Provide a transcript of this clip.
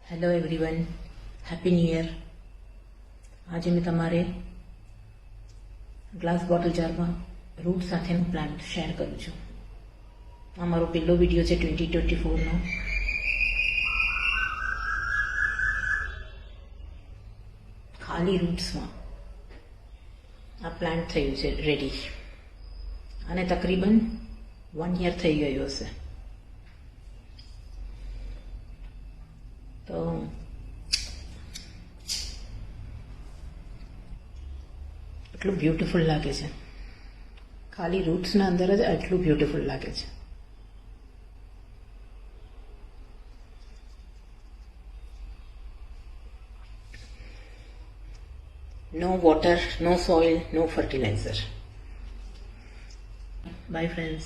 Hello everyone, happy new year. આજે મેં તમારે ગ્લાસ બોટલ જારમાં રૂટ સાથેનો પ્લાન્ટ શેર કરું છું. આ મારો પહેલો વિડીયો છે 2024નો. ખાલી રૂટ્સમાં આ પ્લાન્ટ થયું છે રેડી, અને તકરીબન 1 યર થઈ ગયું હશે. તો એટલું બ્યુટીફુલ લાગે છે, ખાલી રૂટ્સના અંદર જ એટલું બ્યુટીફુલ લાગે છે. No water, no soil, no fertilizer. Bye friends.